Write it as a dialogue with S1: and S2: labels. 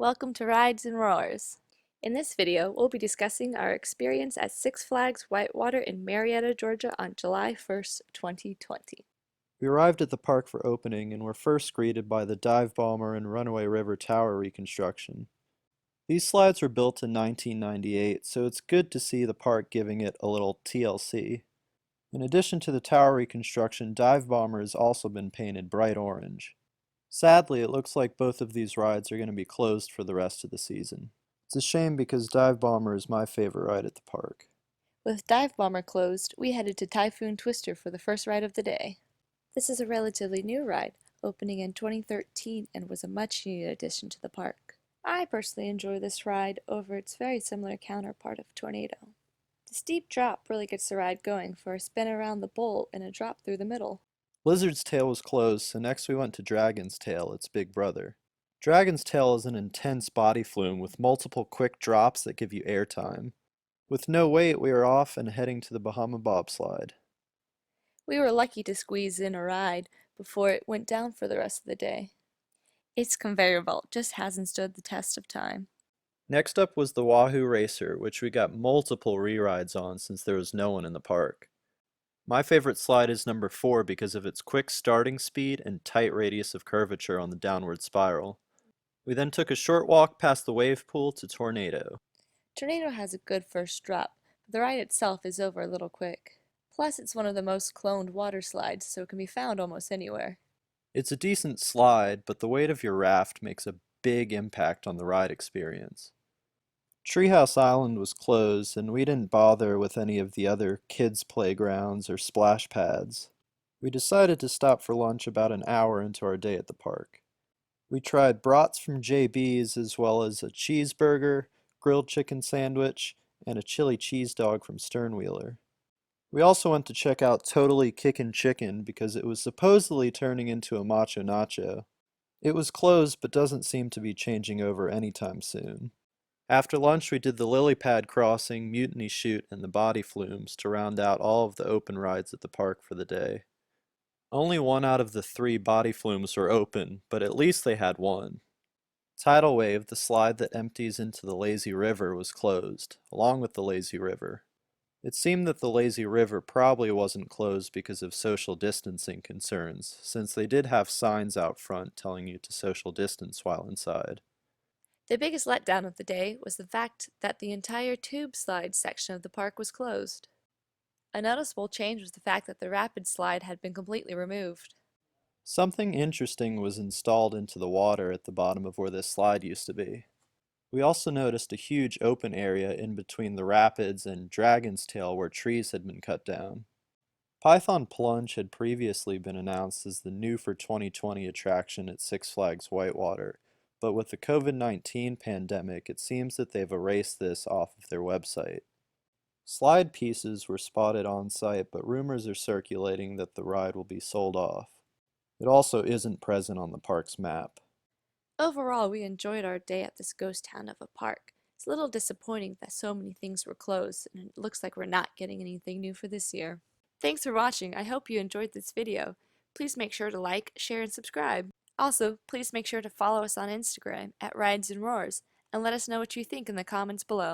S1: Welcome to Rides and Roars. In this video, we'll be discussing our experience at Six Flags Whitewater in Marietta, Georgia on July 1st, 2020.
S2: We arrived at the park for opening and were first greeted by the dive bomber and Runaway River Tower reconstruction. These slides were built in 1998, so it's good to see the park giving it a little TLC. In addition to the tower reconstruction, Dive Bomber has also been painted bright orange. Sadly, it looks like both of these rides are going to be closed for the rest of the season. It's a shame because Dive Bomber is my favorite ride at the park.
S1: With Dive Bomber closed, we headed to Typhoon Twister for the first ride of the day. This is a relatively new ride, opening in 2013 and was a much-needed addition to the park. I personally enjoy this ride over its very similar counterpart of Tornado. The steep drop really gets the ride going for a spin around the bowl and a drop through the middle.
S2: Lizard's Tail was closed, so next we went to Dragon's Tail, its big brother. Dragon's Tail is an intense body flume with multiple quick drops that give you airtime. With no wait, we are off and heading to the Bahama Bobslide.
S1: We were lucky to squeeze in a ride before it went down for the rest of the day. Its conveyor belt just hasn't stood the test of time.
S2: Next up was the Wahoo Racer, which we got multiple re-rides on since there was no one in the park. My favorite slide is number 4 because of its quick starting speed and tight radius of curvature on the downward spiral. We then took a short walk past the wave pool to Tornado.
S1: Tornado has a good first drop, but the ride itself is over a little quick. Plus, it's one of the most cloned water slides, so it can be found almost anywhere.
S2: It's a decent slide, but the weight of your raft makes a big impact on the ride experience. Treehouse Island was closed, and we didn't bother with any of the other kids' playgrounds or splash pads. We decided to stop for lunch about an hour into our day at the park. We tried brats from JB's as well as a cheeseburger, grilled chicken sandwich, and a chili cheese dog from Sternwheeler. We also went to check out Totally Kickin' Chicken because it was supposedly turning into a macho nacho. It was closed but doesn't seem to be changing over anytime soon. After lunch we did the lily pad crossing, mutiny chute, and the body flumes to round out all of the open rides at the park for the day. Only one out of the 3 body flumes were open, but at least they had one. Tidal Wave, the slide that empties into the lazy river, was closed, along with the lazy river. It seemed that the lazy river probably wasn't closed because of social distancing concerns, since they did have signs out front telling you to social distance while inside.
S1: The biggest letdown of the day was the fact that the entire tube slide section of the park was closed. A noticeable change was the fact that the rapid slide had been completely removed.
S2: Something interesting was installed into the water at the bottom of where this slide used to be. We also noticed a huge open area in between the rapids and Dragon's Tail where trees had been cut down. Python Plunge had previously been announced as the new for 2020 attraction at Six Flags Whitewater, but with the COVID-19 pandemic, it seems that they've erased this off of their website. Slide pieces were spotted on site, but rumors are circulating that the ride will be sold off. It also isn't present on the park's map.
S1: Overall, we enjoyed our day at this ghost town of a park. It's a little disappointing that so many things were closed, and it looks like we're not getting anything new for this year. Thanks for watching. I hope you enjoyed this video. Please make sure to like, share, and subscribe. Also, please make sure to follow us on Instagram at Rides and Roars, and let us know what you think in the comments below.